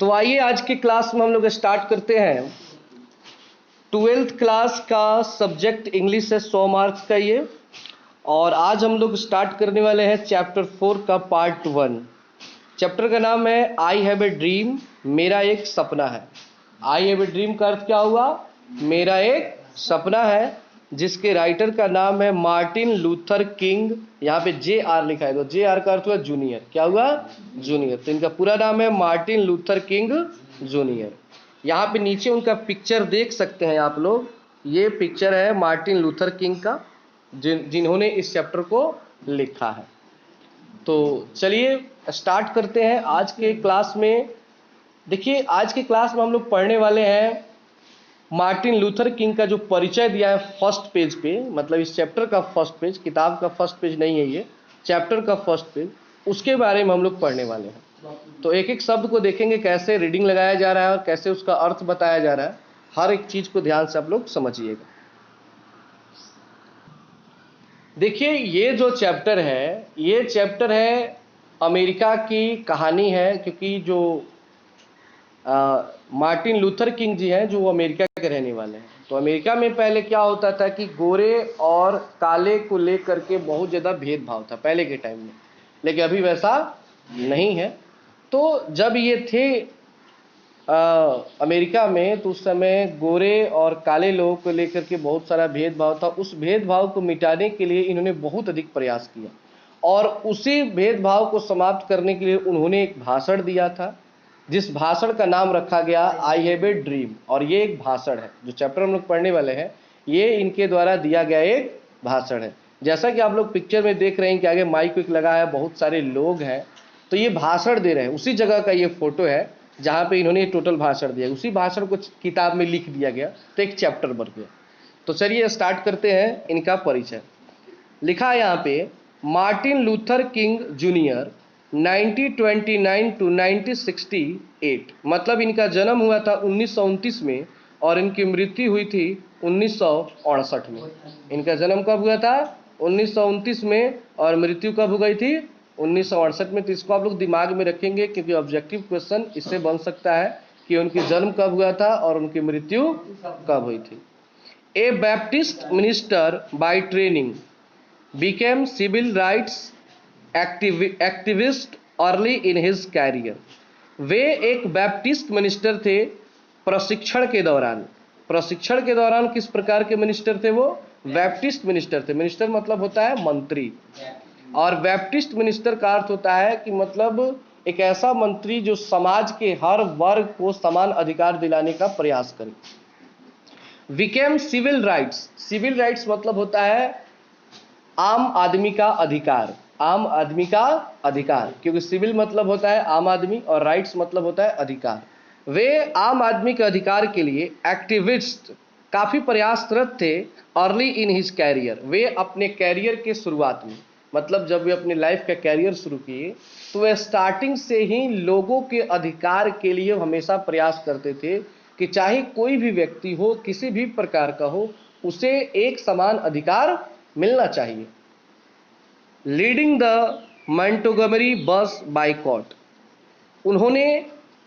तो आइए आज की क्लास में हम लोग स्टार्ट करते हैं। 12th क्लास का सब्जेक्ट इंग्लिश है, 100 मार्क्स का ये। और आज हम लोग स्टार्ट करने वाले हैं चैप्टर 4 का पार्ट 1। चैप्टर का नाम है आई हैव ए ड्रीम, मेरा एक सपना है। आई हैव ए ड्रीम का अर्थ क्या हुआ? मेरा एक सपना है, जिसके राइटर का नाम है मार्टिन लूथर किंग। यहाँ पे JR लिखा है, तो JR का अर्थ हुआ जूनियर। क्या हुआ? जूनियर। तो इनका पूरा नाम है मार्टिन लूथर किंग जूनियर। यहाँ पे नीचे उनका पिक्चर देख सकते हैं आप लोग। ये पिक्चर है मार्टिन लूथर किंग का, जिन्होंने इस चैप्टर को लिखा है। तो चलिए स्टार्ट करते हैं आज के क्लास में। देखिए, आज के क्लास में हम लोग पढ़ने वाले हैं मार्टिन लूथर किंग का जो परिचय दिया है फर्स्ट पेज पे, मतलब इस चैप्टर का फर्स्ट पेज, किताब का फर्स्ट पेज नहीं है, ये चैप्टर का फर्स्ट पेज, उसके बारे में हम लोग पढ़ने वाले हैं। तो एक एक शब्द को देखेंगे, कैसे रीडिंग लगाया जा रहा है और कैसे उसका अर्थ बताया जा रहा है। हर एक चीज को ध्यान से आप लोग समझिएगा। देखिए, ये जो चैप्टर है, ये चैप्टर है अमेरिका की कहानी है, क्योंकि जो मार्टिन लूथर किंग जी हैं, जो वो अमेरिका के रहने वाले हैं। तो अमेरिका में पहले क्या होता था कि गोरे और काले को लेकर के बहुत ज़्यादा भेदभाव था पहले के टाइम में, लेकिन अभी वैसा नहीं है। तो जब ये थे अमेरिका में, तो उस समय गोरे और काले लोगों को लेकर के बहुत सारा भेदभाव था। उस भेदभाव को मिटाने के लिए इन्होंने बहुत अधिक प्रयास किया, और उसी भेदभाव को समाप्त करने के लिए उन्होंने एक भाषण दिया था, जिस भाषण का नाम रखा गया आई हैव ए ड्रीम। और ये एक भाषण है, जो चैप्टर हम लोग पढ़ने वाले हैं, ये इनके द्वारा दिया गया एक भाषण है। जैसा कि आप लोग पिक्चर में देख रहे हैं कि आगे माइक विक लगा है, बहुत सारे लोग हैं, तो ये भाषण दे रहे हैं। उसी जगह का ये फोटो है जहाँ पे इन्होंने टोटल भाषण दिया। उसी भाषण को किताब में लिख दिया गया, तो एक चैप्टर बन गया। तो चलिए स्टार्ट करते हैं इनका परिचय। लिखा है यहाँ पे, Martin Luther king junior 1929 to 1968, मतलब इनका जन्म हुआ था 1929 में और इनकी मृत्यु हुई थी 1968 में। इनका जन्म कब हुआ था? 1929 में, और मृत्यु कब हो गई थी? 1968 में। तो इसको आप लोग दिमाग में रखेंगे, क्योंकि ऑब्जेक्टिव क्वेश्चन इससे बन सकता है कि उनकी जन्म कब हुआ था और उनकी मृत्यु कब हुई थी। A Baptist minister by training, became civil rights activist early in his career। वे एक बैप्टिस्ट मिनिस्टर थे प्रशिक्षण के दौरान। प्रशिक्षण के दौरान किस प्रकार के मिनिस्टर थे वो? बैप्टिस्ट मिनिस्टर थे। मिनिस्टर मतलब होता है मंत्री, और बैप्टिस्ट मिनिस्टर का अर्थ होता है कि मतलब एक ऐसा मंत्री जो समाज के हर वर्ग को समान अधिकार दिलाने का प्रयास करे। Became civil rights, civil rights मतलब होता है आम आदमी का अधिकार। आम आदमी का अधिकार, क्योंकि सिविल मतलब होता है आम आदमी और राइट्स मतलब होता है अधिकार। वे आम आदमी के अधिकार के लिए एक्टिविस्ट, काफी प्रयासरत थे। अर्ली इन हिज कैरियर, वे अपने कैरियर के शुरुआत में, मतलब जब वे अपने लाइफ का कैरियर शुरू किए, तो वे स्टार्टिंग से ही लोगों के अधिकार के लिए हमेशा प्रयास करते थे कि चाहे कोई भी व्यक्ति हो, किसी भी प्रकार का हो, उसे एक समान अधिकार मिलना चाहिए। लीडिंग द मोंटगोमरी बस बाइकॉट, उन्होंने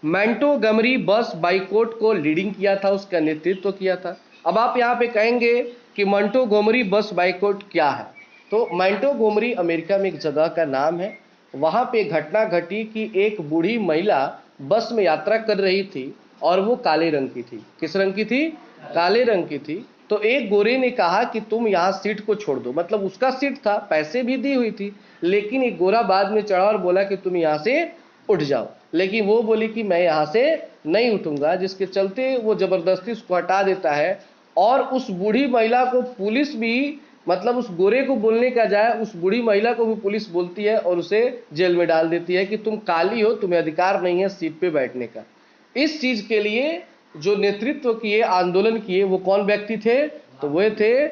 मोंटगोमरी बस बाइकॉट को लीडिंग किया था, उसका नेतृत्व किया था। अब आप यहाँ पे कहेंगे कि मोंटगोमरी बस बाइकॉट क्या है? तो मोंटगोमरी अमेरिका में एक जगह का नाम है। वहाँ पे घटना घटी कि एक बूढ़ी महिला बस में यात्रा कर रही थी, और वो काले रंग की थी। किस रंग की थी? काले रंग की थी। तो एक गोरे ने कहा कि तुम यहाँ सीट को छोड़ दो, मतलब उसका सीट था, पैसे भी दी हुई थी, लेकिन एक गोरा बाद में चढ़ा और बोला कि तुम यहाँ से उठ जाओ। लेकिन वो बोली कि मैं यहाँ से नहीं उठूंगा, जिसके चलते वो जबरदस्ती उसको हटा देता है। और उस बूढ़ी महिला को पुलिस भी, मतलब उस गोरे को बोलने का जाए, उस बूढ़ी महिला को भी पुलिस बोलती है और उसे जेल में डाल देती है कि तुम काली हो, तुम्हें अधिकार नहीं है सीट पे बैठने का। इस चीज के लिए जो नेतृत्व किए, आंदोलन किए, वो कौन व्यक्ति थे? तो वो थे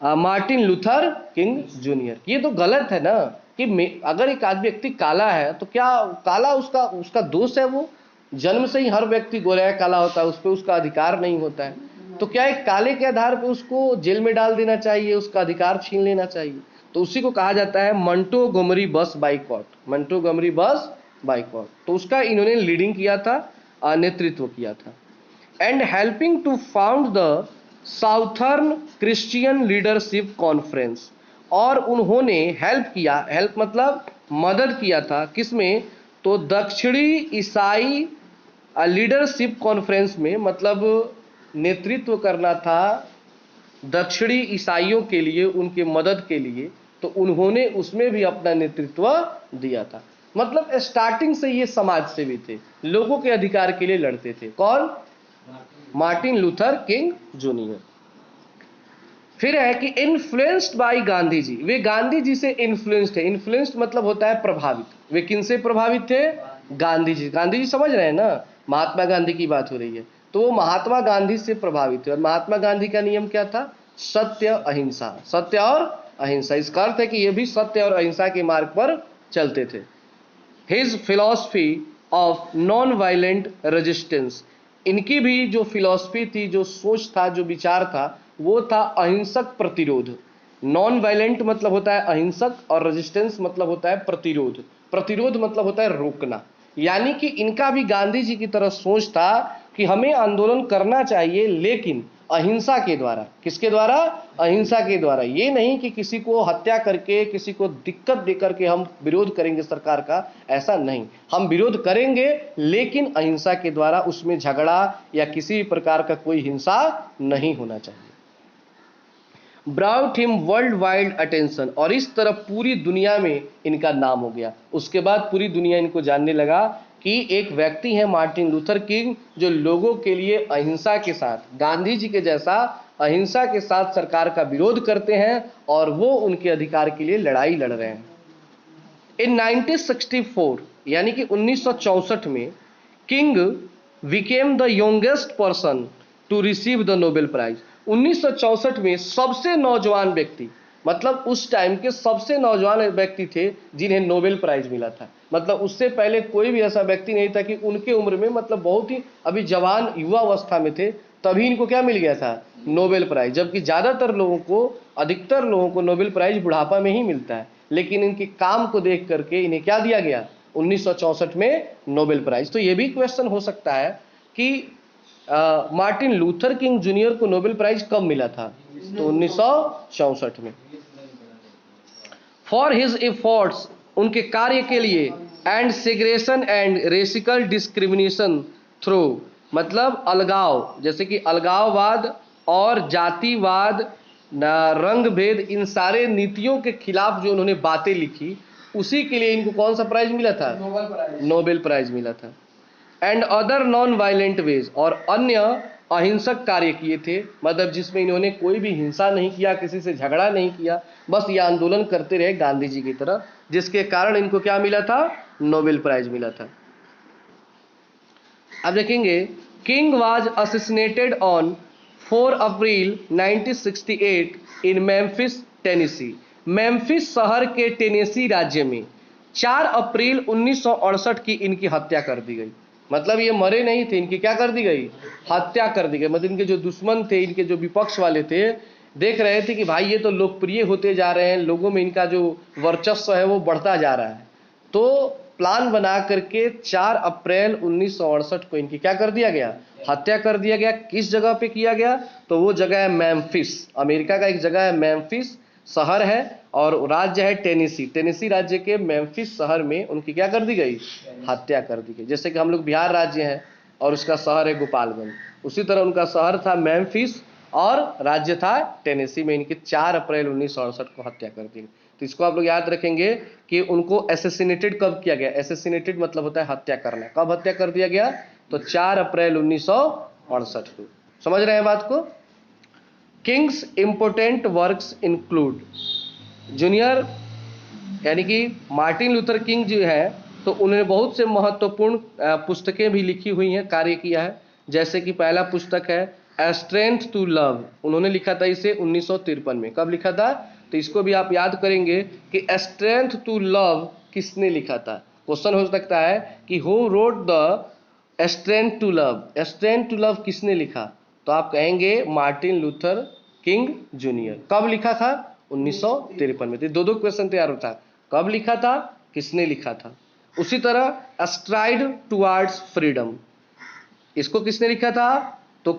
मार्टिन लूथर किंग जूनियर। ये तो गलत है ना, कि अगर एक आदमी व्यक्ति काला है तो क्या काला उसका दोष है? वो जन्म से ही हर व्यक्ति गोरा या काला होता है, उस पर उसका अधिकार नहीं होता है। तो क्या एक काले के आधार पर उसको जेल में डाल देना चाहिए, उसका अधिकार छीन लेना चाहिए? तो उसी को कहा जाता है मोंटगोमरी बस बाइकॉट। मोंटगोमरी बस बाइकॉट, तो उसका इन्होंने लीडिंग किया था, नेतृत्व किया था। And helping to found the Southern Christian Leadership Conference, और उन्होंने हेल्प किया, हेल्प मतलब मदद किया था किसमें, तो दक्षिणी ईसाई लीडरशिप कॉन्फ्रेंस में, मतलब नेतृत्व करना था दक्षिणी ईसाइयों के लिए, उनके मदद के लिए, तो उन्होंने उसमें भी अपना नेतृत्व दिया था। मतलब स्टार्टिंग से ये समाज सेवी थे, लोगों के अधिकार के लिए लड़ते थे। कौन? Martin Luther king junior. फिर है कि इन्फ्लुएंस्ड बाय गांधी जी, वे गांधी जी से इन्फ्लुएंस्ड थे। इन्फ्लुएंस्ड मतलब होता है प्रभावित। वे किन से प्रभावित थे? गांधी जी। गांधी जी समझ रहे हैं ना, महात्मा गांधी की बात हो रही है, तो वो महात्मा गांधी से प्रभावित थे। और महात्मा गांधी का नियम क्या था? सत्य अहिंसा, सत्य और अहिंसा। इसका अर्थ है कि ये भी सत्य और अहिंसा के मार्ग पर चलते थे। His philosophy of non violent resistance, इनकी भी जो फिलॉसफी थी, जो सोच था, जो विचार था, वो था अहिंसक प्रतिरोध। नॉन वायलेंट मतलब होता है अहिंसक, और रेजिस्टेंस मतलब होता है प्रतिरोध। प्रतिरोध मतलब होता है रोकना। यानी कि इनका भी गांधी जी की तरह सोच था कि हमें आंदोलन करना चाहिए, लेकिन अहिंसा के द्वारा। किसके द्वारा? अहिंसा के द्वारा। ये नहीं कि किसी को हत्या करके, किसी को दिक्कत देकर के हम विरोध करेंगे सरकार का, ऐसा नहीं। हम विरोध करेंगे लेकिन अहिंसा के द्वारा, उसमें झगड़ा या किसी प्रकार का कोई हिंसा नहीं होना चाहिए। Brought him world wide attention, और इस तरह पूरी दुनिया में इनका नाम हो गया। उसके बाद पूरी दुनिया इनको जानने लगा कि एक व्यक्ति है मार्टिन लूथर किंग, जो लोगों के लिए अहिंसा के साथ, गांधी जी के जैसा अहिंसा के साथ सरकार का विरोध करते हैं, और वो उनके अधिकार के लिए लड़ाई लड़ रहे हैं। इन 1964 यानी कि 1964 में King became the youngest person to receive the Nobel Prize. 1964 में सबसे नौजवान व्यक्ति, मतलब उस टाइम के सबसे नौजवान व्यक्ति थे जिन्हें नोबेल प्राइज मिला था। मतलब उससे पहले कोई भी ऐसा व्यक्ति नहीं था कि उनके उम्र में, मतलब बहुत ही अभी जवान युवा अवस्था में थे, तभी इनको क्या मिल गया था? Nobel Prize. जबकि ज्यादातर लोगों को, अधिकतर लोगों को नोबेल प्राइज बुढ़ापा में ही मिलता है, लेकिन इनके काम को देख करके इन्हें क्या दिया गया? 1964 में नोबेल प्राइज। तो ये भी क्वेश्चन हो सकता है कि मार्टिन लूथर किंग जूनियर को नोबेल प्राइज कब मिला था? तो 1964 में। फॉर हिज एफर्ट्स, उनके कार्य के लिए, end segregation and racial discrimination through, मतलब अलगाव, जैसे कि अलगाववाद और जातिवाद, रंग भेद, इन सारे नीतियों के खिलाफ जो उन्होंने बातें लिखी, उसी के लिए इनको कौन सा प्राइज मिला था? नोबेल प्राइज मिला था। And other non violent ways, और अन्य अहिंसक कार्य किए थे, मतलब जिसमें इन्होंने कोई भी हिंसा नहीं किया, किसी से झगड़ा नहीं किया, बस ये आंदोलन करते रहे गांधी जी की तरह, जिसके कारण इनको क्या मिला था? नोबेल प्राइज मिला था। अब देखेंगे, king was assassinated on 4 April 1968 in Memphis Tennessee. Memphis शहर के टेनेसी राज्य में 4 अप्रैल 1968 की इनकी हत्या कर दी गई। मतलब ये मरे नहीं थे, इनकी क्या कर दी गई? हत्या कर दी गई। मतलब इनके जो दुश्मन थे, इनके जो विपक्ष वाले थे, देख रहे थे कि भाई ये तो लोकप्रिय होते जा रहे हैं, लोगों में इनका जो वर्चस्व है वो बढ़ता जा रहा है, तो प्लान बना करके 4 अप्रैल 1968 को इनकी क्या कर दिया गया? हत्या कर दिया गया। किस जगह पे किया गया? तो वो जगह है मेम्फिस, अमेरिका का एक जगह है मेम्फिस शहर है, और राज्य है टेनेसी। टेनेसी राज्य के मेम्फिस शहर में उनकी क्या कर दी गई? हत्या कर दी गई। जैसे कि हम लोग बिहार राज्य हैं और उसका शहर है गोपालगंज, उसी तरह उनका शहर था मेम्फिस और राज्य था टेनेसी में। इनकी 4 अप्रैल 1968 को हत्या कर दी गई। तो इसको आप लोग याद रखेंगे कि उनको एसेसिनेटेड कब किया गया? एसेसिनेटेड मतलब होता है हत्या करना। कब हत्या कर दिया गया? तो 4 अप्रैल 1968 को। समझ रहे हैं बात को? Kings important works include, junior यानी कि मार्टिन लूथर किंग जो है, तो उन्होंने बहुत से महत्वपूर्ण पुस्तकें भी लिखी हुई हैं, कार्य किया है। जैसे कि पहला पुस्तक है ए स्ट्रेंथ टू लव, उन्होंने लिखा था इसे 1953 में। कब लिखा था? तो इसको भी आप याद करेंगे कि स्ट्रेंथ टू लव किसने लिखा था। क्वेश्चन हो सकता है कि who wrote the Strength to Love, Strength to Love किसने लिखा? तो आप कहेंगे मार्टिन लूथर किंग जूनियर। कब लिखा था? 1953 में। तो दो क्वेश्चन तैयार होता है, कब लिखा था, किसने लिखा था। उसी तरह स्ट्राइड टुवर्ड्स फ्रीडम, इसको किसने लिखा था? तो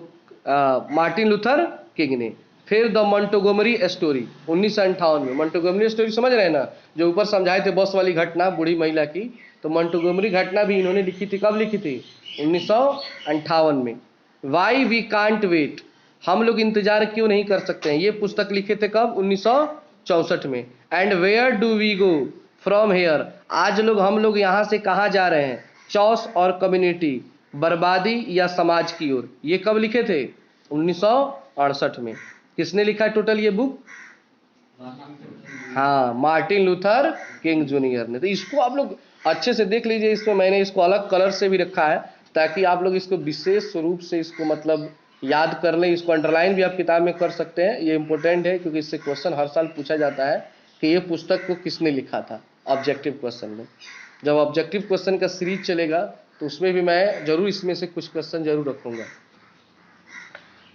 मार्टिन लूथर किंग ने। फिर द मोंटगोमरी स्टोरी 1958 में। मोंटगोमरी स्टोरी समझ रहे हैं ना, जो ऊपर समझाए थे बस वाली घटना बूढ़ी महिला की, तो मोंटगोमरी घटना भी इन्होंने लिखी थी। कब लिखी थी? 1958 में। वाई वी कांट वेट, हम लोग इंतजार क्यों नहीं कर सकते हैं, ये पुस्तक लिखे थे कब? 1964 में। And where do we go from here, आज हम लोग यहाँ से कहाँ जा रहे हैं? चॉस और कम्युनिटी, बर्बादी या समाज की ओर, ये कब लिखे थे? 1968 में। किसने लिखा है टोटल ये बुक? हाँ, मार्टिन लूथर किंग जूनियर ने। तो इसको आप लोग अच्छे से देख लीजिए, इसमें मैंने इसको अलग कलर से भी रखा है ताकि आप लोग इसको विशेष रूप से इसको मतलब याद कर लें। इसको अंडरलाइन भी आप किताब में कर सकते हैं, ये इंपॉर्टेंट है क्योंकि इससे क्वेश्चन हर साल पूछा जाता है कि ये पुस्तक को किसने लिखा था ऑब्जेक्टिव क्वेश्चन में। जब ऑब्जेक्टिव क्वेश्चन का सीरीज चलेगा तो उसमें भी मैं जरूर इसमें से कुछ क्वेश्चन जरूर रखूंगा।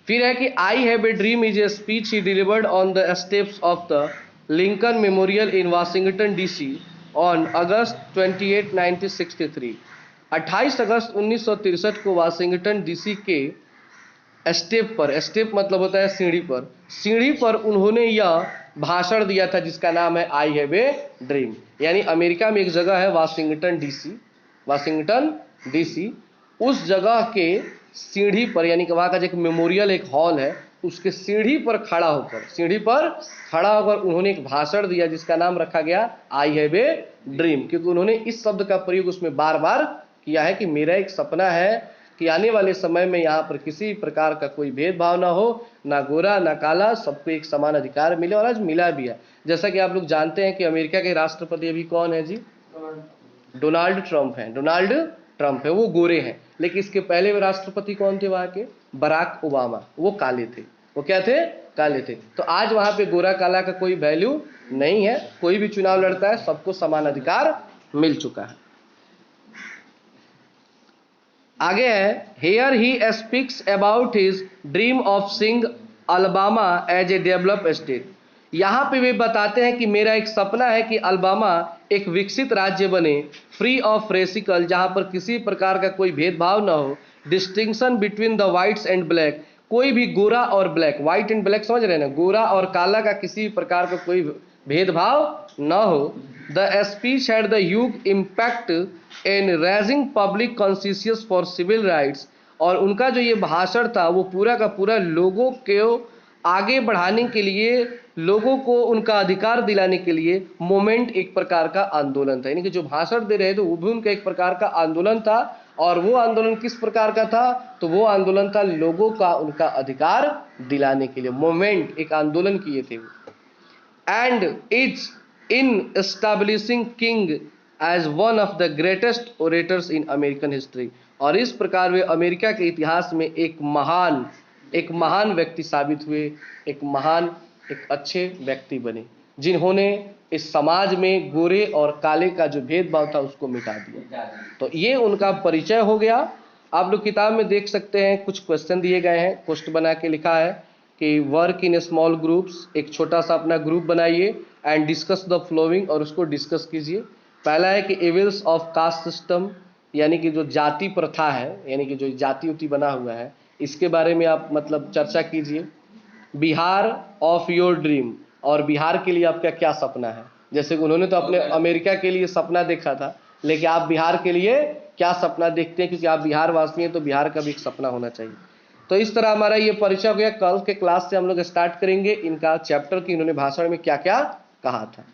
फिर है कि I have a dream is a speech he delivered on the steps of the Lincoln memorial in Washington DC on August 28, 1963। 28 अगस्त 1963 को वाशिंगटन डीसी के स्टेप पर, स्टेप मतलब होता है सीढ़ी पर उन्होंने यह भाषण दिया था जिसका नाम है आई हैव ए ड्रीम। यानी अमेरिका में एक जगह है वाशिंगटन डीसी, उस जगह के सीढ़ी पर, यानी कि वहां का जो एक मेमोरियल एक हॉल है, उसके सीढ़ी पर खड़ा होकर उन्होंने एक भाषण दिया जिसका नाम रखा गया आई हैव ए ड्रीम, क्योंकि उन्होंने इस शब्द का प्रयोग उसमें बार बार किया है कि मेरा एक सपना है कि आने वाले समय में यहाँ पर किसी प्रकार का कोई भेदभाव ना हो, ना गोरा ना काला, सबको एक समान अधिकार मिले, और आज मिला भी है। जैसा कि आप लोग जानते हैं कि अमेरिका के राष्ट्रपति अभी कौन है जी? डोनाल्ड ट्रंप है। वो गोरे हैं, लेकिन इसके पहले वे राष्ट्रपति कौन थे वहां के? Barack Obama. वो काले थे। वो क्या थे? काले थे। तो आज वहां पे गोरा काला का कोई वैल्यू नहीं है, कोई भी चुनाव लड़ता है सबको समान अधिकार मिल चुका है। आगे है, here he speaks about his dream of seeing Alabama as a developed state. यहाँ पे वे बताते हैं कि मेरा एक सपना है कि अलाबामा एक विकसित राज्य बने, फ्री ऑफ रेसिकल, जहाँ पर किसी प्रकार का कोई भेदभाव ना हो, distinction between the whites and black, कोई भी गोरा और ब्लैक, व्हाइट एंड ब्लैक समझ रहे हैं ना, गोरा और काला का किसी प्रकार का कोई भेदभाव न हो। The speech had the huge impact in raising public conscious for civil rights, और उनका जो ये भाषण था वो पूरा का पूरा लोगों को आगे बढ़ाने के लिए, लोगों को उनका अधिकार दिलाने के लिए मोमेंट एक प्रकार का आंदोलन था। यानी कि जो भाषण दे रहे थे वो भी उनका एक प्रकार का आंदोलन था, और वो आंदोलन किस प्रकार का था? तो वो आंदोलन था लोगों का उनका अधिकार दिलाने के लिए, मोमेंट एक आंदोलन किए थे वो। And it's in establishing King as one of the greatest orators in American history, और इस प्रकार वे अमेरिका के इतिहास में एक महान व्यक्ति साबित हुए, एक अच्छे व्यक्ति बने, जिन्होंने इस समाज में गोरे और काले का जो भेदभाव था उसको मिटा दिया। तो ये उनका परिचय हो गया। आप लोग किताब में देख सकते हैं, कुछ क्वेश्चन दिए गए हैं, पोस्ट बना के लिखा है कि वर्क इन स्मॉल ग्रुप्स, एक छोटा सा अपना ग्रुप बनाइए, एंड डिस्कस द फ्लोइंग, और उसको डिस्कस कीजिए। पहला है कि एविल्स ऑफ कास्ट सिस्टम, यानी कि जो जाति प्रथा है, यानी कि जो जाति उति बना हुआ है, इसके बारे में आप मतलब चर्चा कीजिए। बिहार ऑफ योर ड्रीम, और बिहार के लिए आपका क्या सपना है? जैसे कि उन्होंने तो अपने अमेरिका के लिए सपना देखा था, लेकिन आप बिहार के लिए क्या सपना देखते हैं? क्योंकि आप बिहार वासी हैं तो बिहार का भी एक सपना होना चाहिए। तो इस तरह हमारा ये परिचय हो गया। कल के क्लास से हम लोग स्टार्ट करेंगे इनका चैप्टर कि इन्होंने भाषण में क्या क्या कहा था।